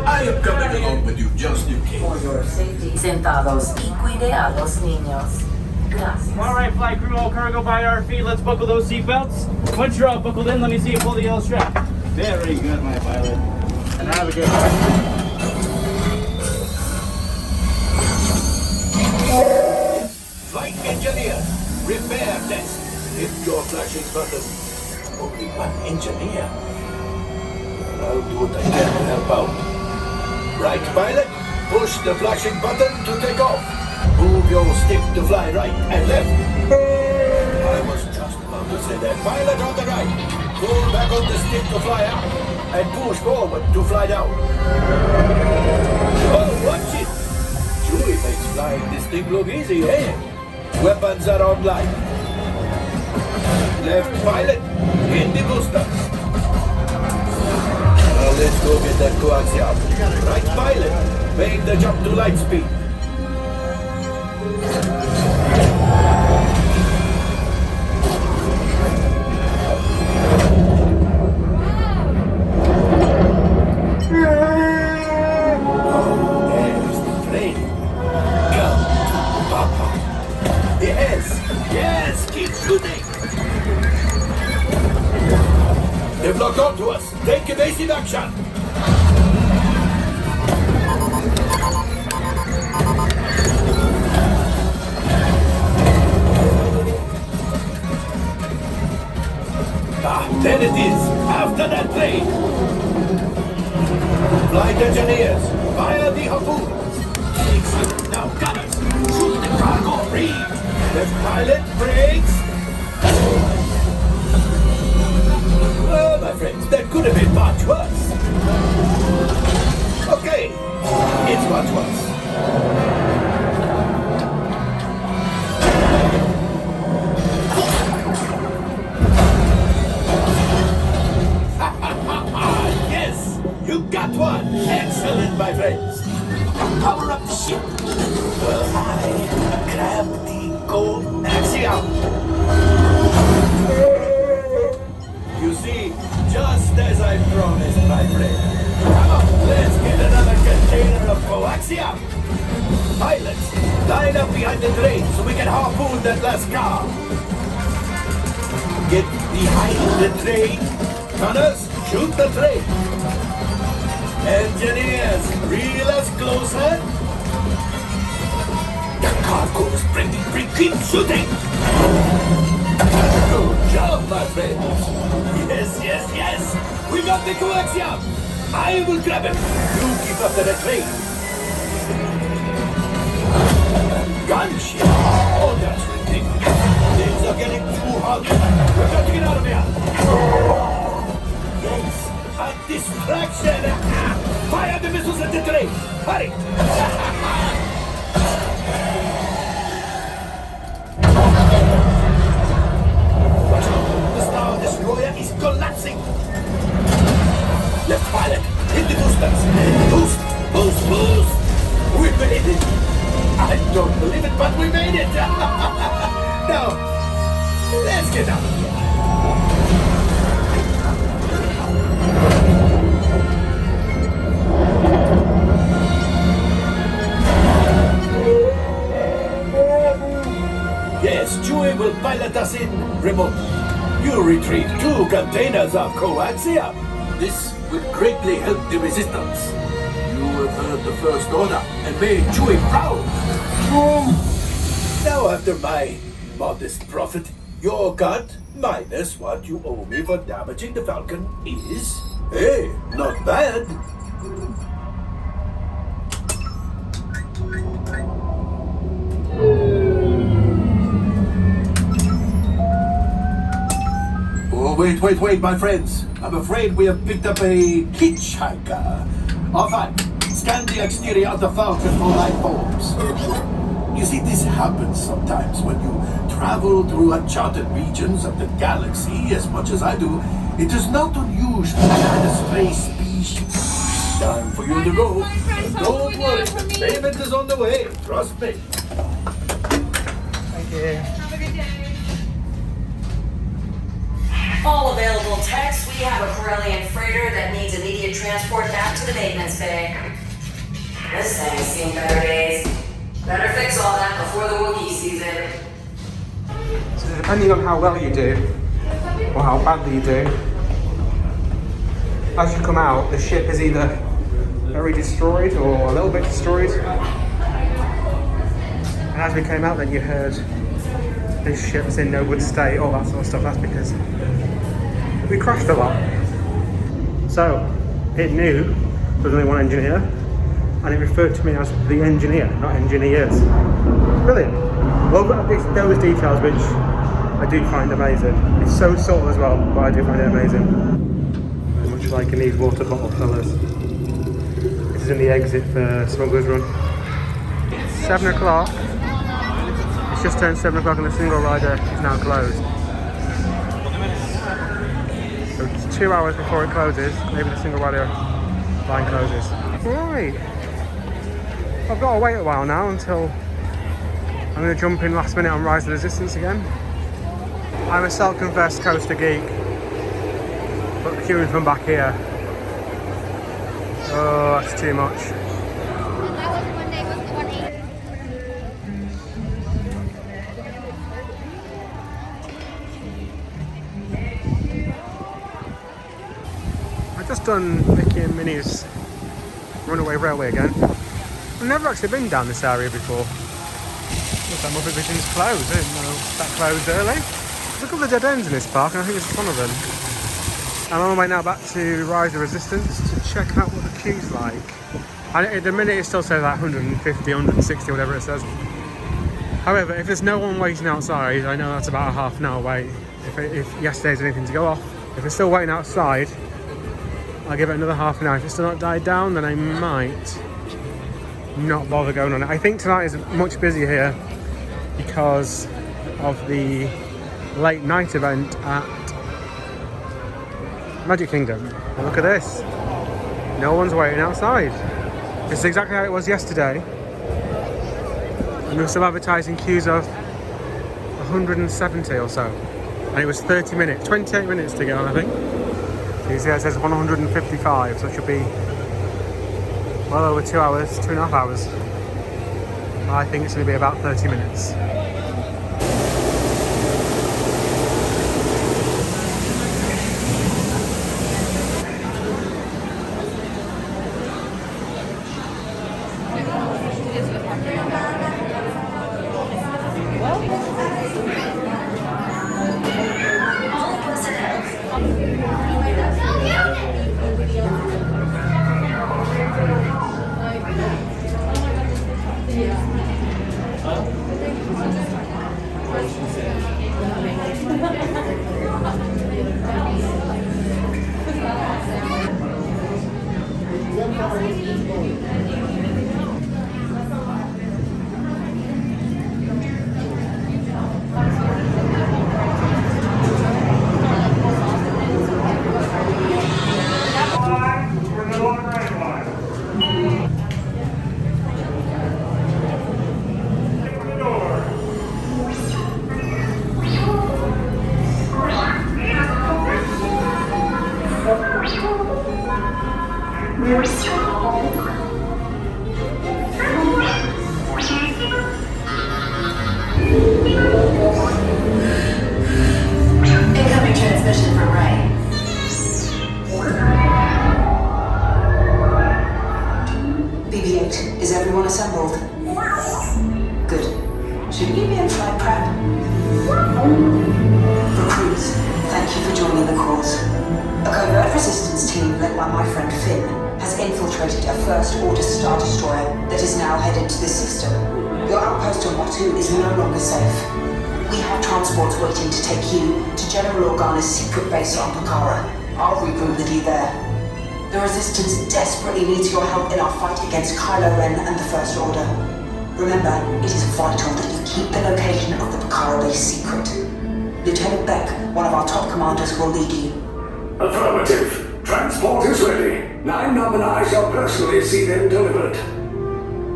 I am coming along with you just in case. For your safety, sentados y cuide a los niños. Gracias. All right, flight crew, all cargo by our feet. Let's buckle those seatbelts. Once you're all buckled in, let me see you pull the yellow strap. Very good, my pilot. And have a good one. Flight engineer, repair test. Hit your flashing button. Only one engineer. I'll do what I can to help out. Right, pilot? Push the flashing button to take off. Move your stick to fly right and left. I was just about to say that. Pilot on the right. Pull back on the stick to fly up. And push forward to fly down. Oh, watch it. Chewie makes flying this thing look easy, eh? Weapons are online. Left pilot, hit the boosters. Now let's go get that coaxium. Right pilot, make the jump to light speed. They've locked onto us. Take evasive action. Ah, there it is. After that train. Flight engineers, fire the harpoons. Excellent. Now, gunners, shoot the cargo free. Left pilot, brakes. Well, my friends, that could have been much worse. Okay, it's much worse. Yes, you got one. Excellent, my friends. Power up the ship. I grab the gold axiom. You see, just as I promised, my friend. Come on, let's get another container of coaxium. Pilots, line up behind the train so we can harpoon that last car. Get behind the train. Gunners, shoot the train. Engineers, reel us closer. The cargo's bring, keep shooting. Good job, my friends. Yes. We got the coaxium. I will grab him. You keep after the train. Gunship. Oh, that's ridiculous. Things are getting too hot. We've got to get out of here. Yes, a distraction. Fire the missiles at the train. Hurry. The Star Destroyer is collapsing. Left pilot, hit the boosters. Boost. We made it. I don't believe it, but we made it. Now, let's get out of here. Yes, Chewie will pilot us in remote. You retrieve 2 containers of coaxium. This will greatly help the resistance. You have heard the First Order and made Chewie proud. Now, after my modest profit, your cut minus what you owe me for damaging the Falcon is, hey, not bad. Oh, wait, my friends. I'm afraid we have picked up a hitchhiker. All fine. Scan the exterior of the Falcon for life forms. You see, this happens sometimes when you travel through uncharted regions of the galaxy as much as I do. It is not unusual to find a stray species. Time for you to go. Don't worry, the payment is on the way. Trust me. Thank you. Have a good day. All available techs, we have a Corellian freighter that needs immediate transport back to the maintenance bay. This thing's seen better days. Better fix all that before the Wookiee season. So depending on how well you do, or how badly you do, as you come out, the ship is either very destroyed or a little bit destroyed. And as we came out, then you heard this ship's in no good state, all that sort of stuff. That's because we crashed a lot. So it knew there was only one engineer, and it referred to me as the engineer, not engineers. Brilliant. Love those details, which I do find amazing. It's so subtle as well, but I do find it amazing. Very much like in these water bottle fillers. This is in the exit for Smugglers Run. 7 o'clock. It's just turned 7 o'clock and the single rider is now closed. So it's 2 hours before it closes. Maybe the single rider line closes. Right. I've got to wait a while now until I'm going to jump in last minute on Rise of the Resistance again. I'm a self-confessed coaster geek, but queuing from back here, oh, that's too much. just done Mickey and Minnie's Runaway Railway again. I've never actually been down this area before. Looks like Muppet Vision's closed. I didn't know that closed early. There's a couple of dead ends in this park, and I think this is one of them. I'm on my way now back to Rise of Resistance to check out what the queue's like. And at the minute it still says like 150, 160, whatever it says. However, if there's no one waiting outside, I know that's about a half an hour wait. If yesterday's anything to go off. If they're still waiting outside, I'll give it another half an hour. If it's still not died down, then I might not bother going on it. I think tonight is much busier here because of the late night event at Magic Kingdom. And look at this. No one's waiting outside. This is exactly how it was yesterday. And we were still advertising queues of 170 or so. And it was 30 minutes, 28 minutes to go, I think. So you see it says 155, so it should be well over 2 hours, 2.5 hours. I think it's going to be about 30 minutes. Incoming transmission from Ray. BB-8, is everyone assembled? Good. Should we be in flight prep? Recruits, thank you for joining the cause. A covert resistance team led by my friend Finn has infiltrated a first-order Star Destroyer that is now headed to the system. Your outpost on Watu is no longer safe. We have transports waiting to take you to General Organa's secret base on Pucara. I'll regroup with you there. The Resistance desperately needs your help in our fight against Kylo Ren and the First Order. Remember, it is vital that you keep the location of the Pucara base secret. Lieutenant Beck, one of our top commanders, will lead you. Affirmative. Transport is ready. 9 Num and I shall personally see them delivered.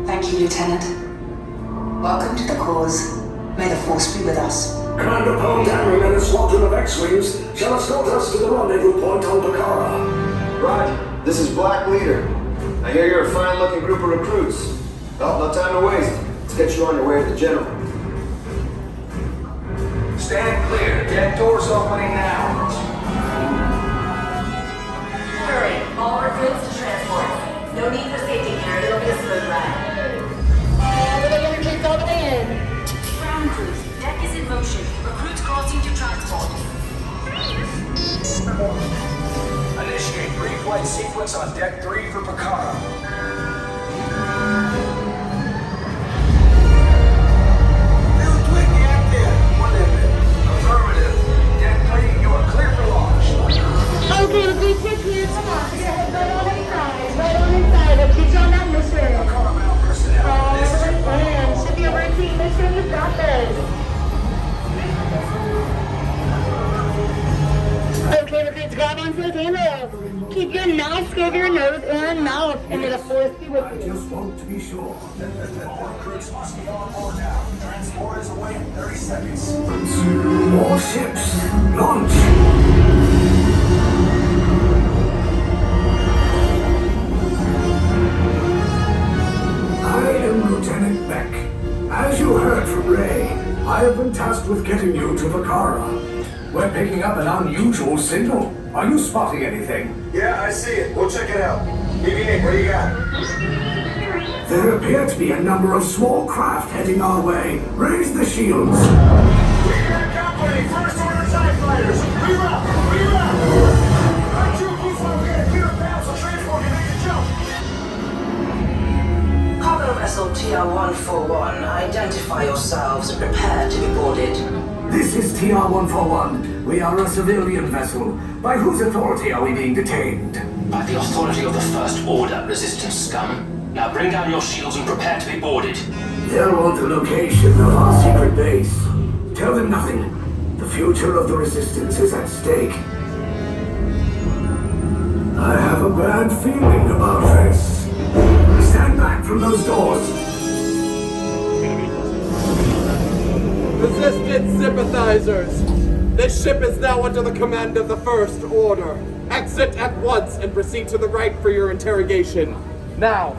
Thank you, Lieutenant. Welcome to the cause. May the Force be with us. Commander Poe Dameron and a squadron of X-Wings shall escort us to the rendezvous point on Pucara. Right, this is Black Leader. I hear you're a fine-looking group of recruits. Well, no time to waste. Let's get you on your way to the General. Stand clear. Deck doors opening now. Hurry, all recruits to transport. No need for safety gear, it'll be a smooth ride. We're gonna keep going in. Ground crews, deck is in motion. Recruits crossing to transport. Initiate pre-flight sequence on Deck 3 for Pucara. Affirmative. Deck 3, you are clear for launch. Okay, the big check here. Come on. Yeah, right on inside. Right on inside. I'll keep you on that mission. Pucara personnel. All This is the way in. Should be a routine mission. You've got this. Okay, recruits, grab onto the handle. Keep your mask over your nose and mouth, and may the Force be with you. just want to be sure. Recruits must be on board now. Transport is away in 30 seconds. More ships. Launch. I am Lieutenant Beck. As you heard from Ray, I have been tasked with getting you to Pucara. We're picking up an unusual signal. Are you spotting anything? Yeah, I see it. We'll check it out. BB-8, what do you got? There appear to be a number of small craft heading our way. Raise the shields. We got company. First order TIE fighters. Reroute! Reroute! Right, you, keep on. We got a clear path so transport can make the jump. Cargo vessel TR-141, identify yourselves and prepare to be boarded. This is TR-141. We are a civilian vessel. By whose authority are we being detained? By the authority of the First Order, Resistance scum. Now bring down your shields and prepare to be boarded. They'll want the location of our secret base. Tell them nothing. The future of the Resistance is at stake. I have a bad feeling about this. Stand back from those doors. Resistance sympathizers! This ship is now under the command of the First Order. Exit at once and proceed to the right for your interrogation. Now!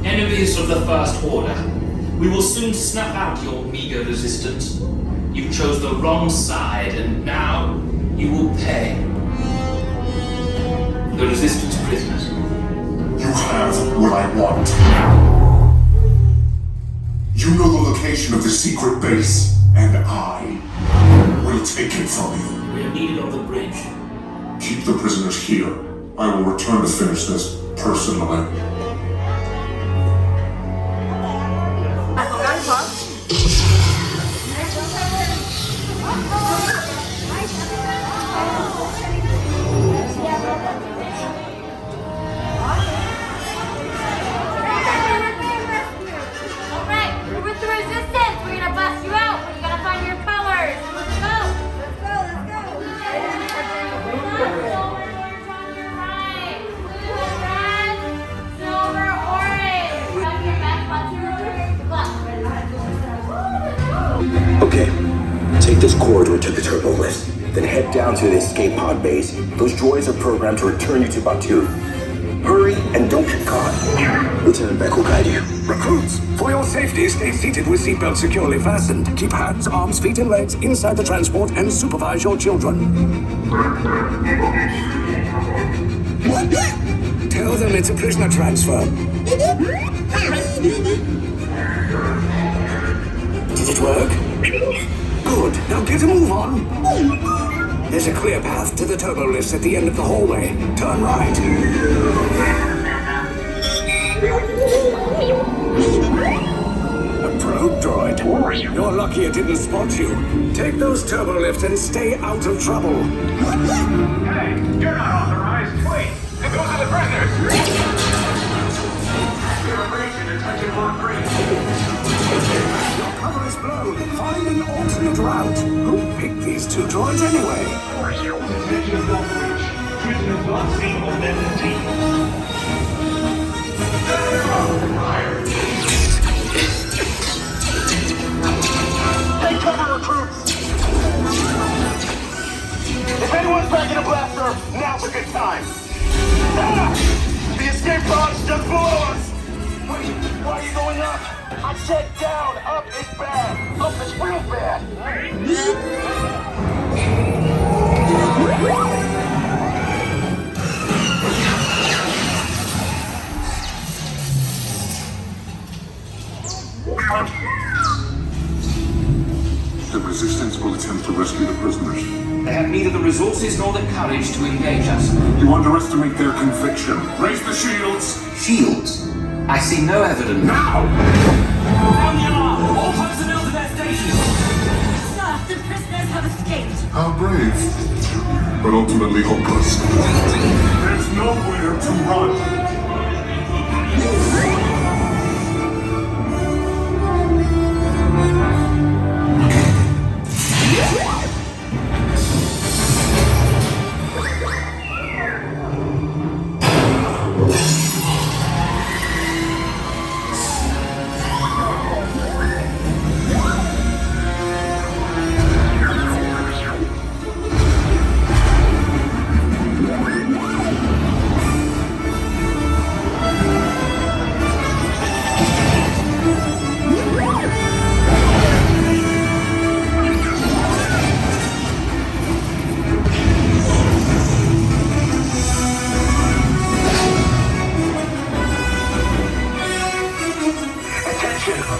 Enemies of the First Order, we will soon snuff out your meager resistance. You chose the wrong side, and now you will pay. The Resistance prisoners. You have what I want. You know the location of the secret base, and I will take it from you. We are needed on the bridge. Keep the prisoners here. I will return to finish this personally. Okay, take this corridor to the turbo lift, then head down to the escape pod base. Those droids are programmed to return you to Batu. Hurry and don't get caught. Lieutenant Beck will guide you. Recruits, for your safety, stay seated with seatbelts securely fastened. Keep hands, arms, feet, and legs inside the transport and supervise your children. Tell them it's a prisoner transfer. Did it work? Good. Now get a move on. There's a clear path to the turbo lifts at the end of the hallway. Turn right. A probe droid. You're lucky it didn't spot you. Take those turbo lifts and stay out of trouble. Hey, you're not authorized. Wait, those are the prisoners. Immigration detention block Your cover is blown. Find an alternate route. Who picked these two droids anyway? Attention block breach. Prisoners not seen on that team. Take cover, recruits! If anyone's packing a blaster, now's a good time. Ah! The escape pod's just below us! Wait, why are you going up? I said down, up is bad. Up is real bad. courage to engage us. You underestimate their conviction. Raise the shields! Shields? I see no evidence. Now! Sound the alarm! All personnel to their stations! Sir, the prisoners have escaped. How brave, but ultimately hopeless. There's nowhere to run.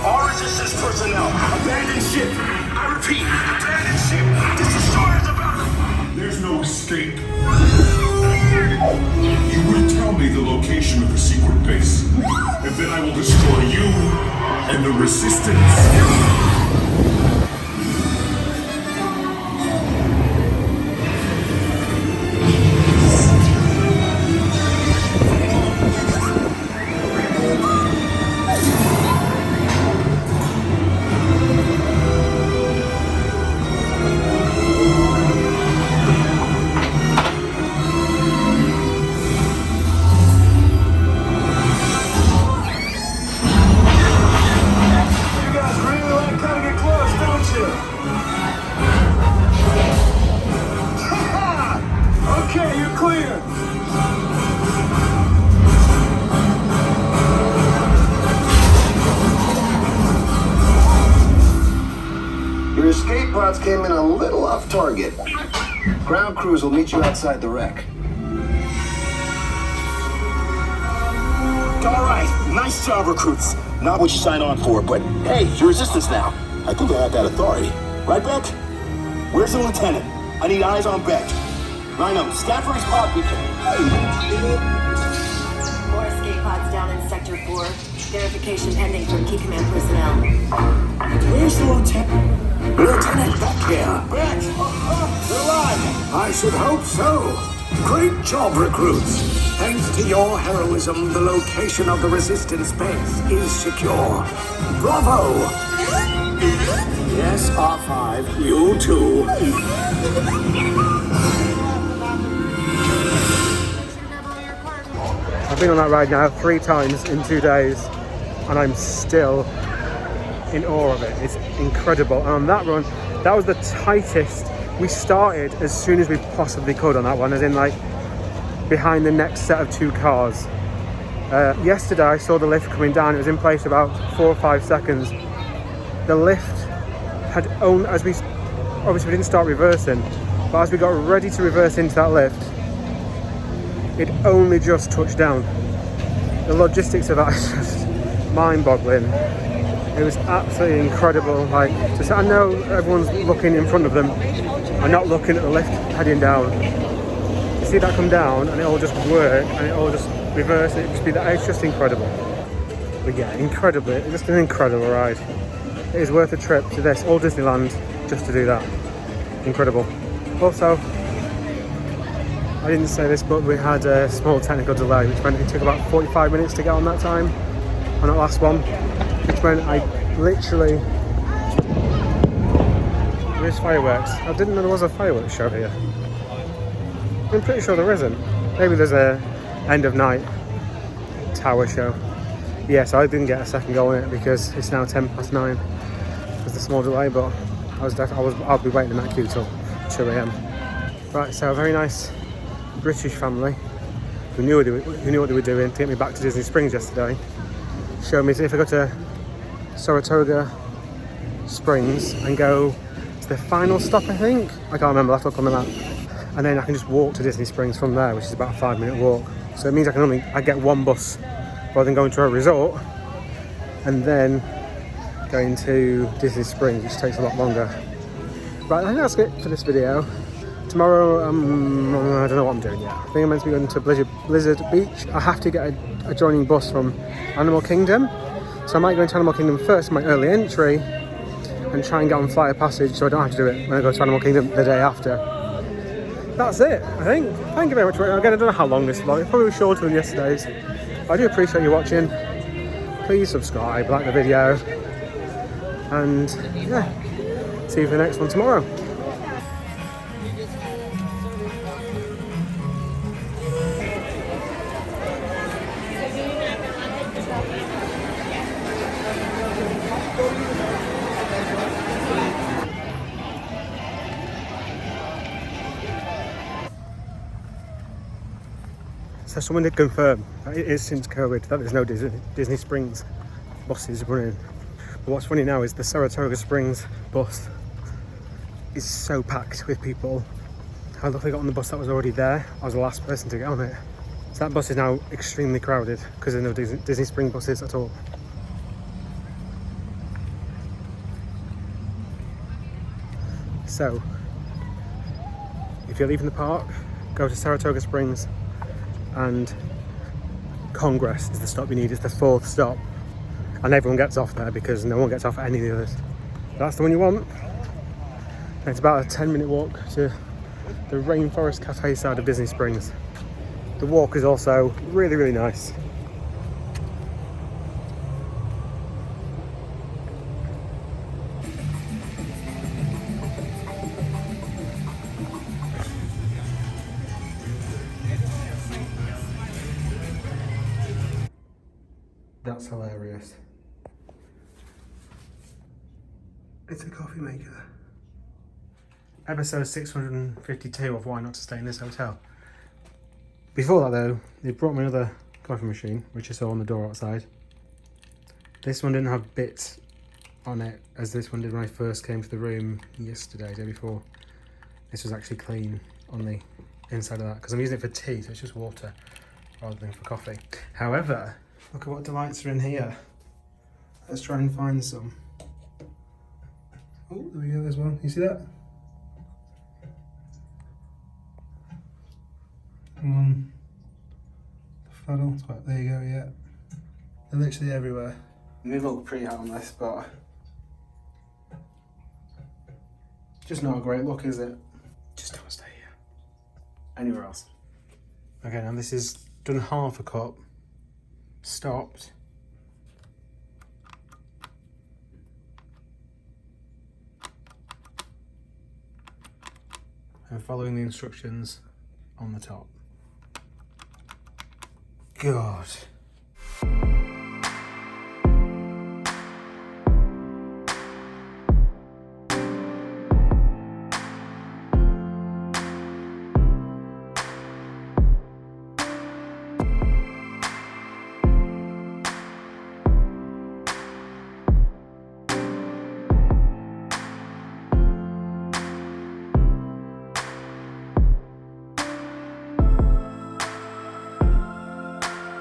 All resistance personnel, abandon ship. I repeat, abandon ship. This destroyer's about to... There's no escape. You will tell me the location of the secret base, and then I will destroy you and the resistance. Your escape pods came in a little off target. Ground crews will meet you outside the wreck. All right, nice job, recruits. Not what you signed on for, but hey, you're resistance now. I think I have that authority. Right, Beck? Where's the lieutenant? I need eyes on Beck. Rhino, scan for his pod beacon. More escape pods down in Sector 4. Verification pending from key command personnel. Where's the lieutenant? Lieutenant Beck here. Beck! You're alive! I should hope so. Great job, recruits. Thanks to your heroism, the location of the resistance base is secure. Bravo! Yes, R5, you too. I've been on that ride now 3 times in 2 days, and I'm still in awe of it. It's incredible. And on that run, that was the tightest. We started as soon as we possibly could on that one, as in like behind the next set of 2 cars. Yesterday I saw the lift coming down. It was in place about 4 or 5 seconds. The lift had only, as we obviously we didn't start reversing, but as we got ready to reverse into that lift, it only just touched down. The logistics of that is just mind-boggling. It was absolutely incredible. Like, I know everyone's looking in front of them and not looking at the lift heading down. You see that come down and it all just work and it all just reverse. It's just incredible. But yeah, incredibly, it's just an incredible ride. It is worth a trip to this old Disneyland just to do that. Incredible. Also, I didn't say this, but we had a small technical delay, which meant it took about 45 minutes to get on that time on that last one, which meant I literally... There's fireworks. I didn't know there was a fireworks show here. I'm pretty sure there isn't. Maybe there's a end of night tower show. Yeah, so I didn't get a second go on it because it's now 9:10. There's a small delay, but I'll be waiting in that queue till 2 AM. Right, so a very nice British family who knew what they were doing to get me back to Disney Springs yesterday. Showed me if I go to Saratoga Springs and go to the final stop, I think. I can't remember, I'll have to look on the map. And then I can just walk to Disney Springs from there, which is about a 5-minute walk. So it means I get one bus rather than going to a resort and then going to Disney Springs, which takes a lot longer. Right, I think that's it for this video. Tomorrow, I don't know what I'm doing yet. I think I'm meant to be going to Blizzard Beach. I have to get a adjoining bus from Animal Kingdom. So I might go into Animal Kingdom first, my early entry, and try and get on Flight of Passage so I don't have to do it when I go to Animal Kingdom the day after. That's it, I think. Thank you very much for it. Again, I don't know how long this vlog is. Probably shorter than yesterday's. I do appreciate you watching. Please subscribe, like the video, and yeah, see you for the next one tomorrow. So someone did confirm that it is since COVID that there's no Disney Springs buses running. But what's funny now is the Saratoga Springs bus is so packed with people. I luckily got on the bus that was already there. I was the last person to get on it. So that bus is now extremely crowded because there's no Disney Springs buses at all. So, if you're leaving the park, go to Saratoga Springs, and Congress is the stop you need. It's the 4th stop, and everyone gets off there because no one gets off at any of the others. That's the one you want. And it's about a 10-minute walk to the Rainforest Cafe side of Disney Springs. The walk is also really, really nice. That's hilarious. It's a coffee maker. Episode 652 of Why Not to Stay in This Hotel. Before that though, they brought me another coffee machine, which I saw on the door outside. This one didn't have bits on it, as this one did when I first came to the room yesterday, day before. This was actually clean on the inside of that, because I'm using it for tea, so it's just water rather than for coffee. However, look at what delights are in here. Let's try and find some. Oh, there we go, there's one. You see that? One. Fuddle. Right, there you go, yeah. They're literally everywhere. They look pretty harmless, but just not a great look, is it? Just don't stay here. Anywhere else. Okay, now this is done half a cup. Stopped. And following the instructions on the top. God.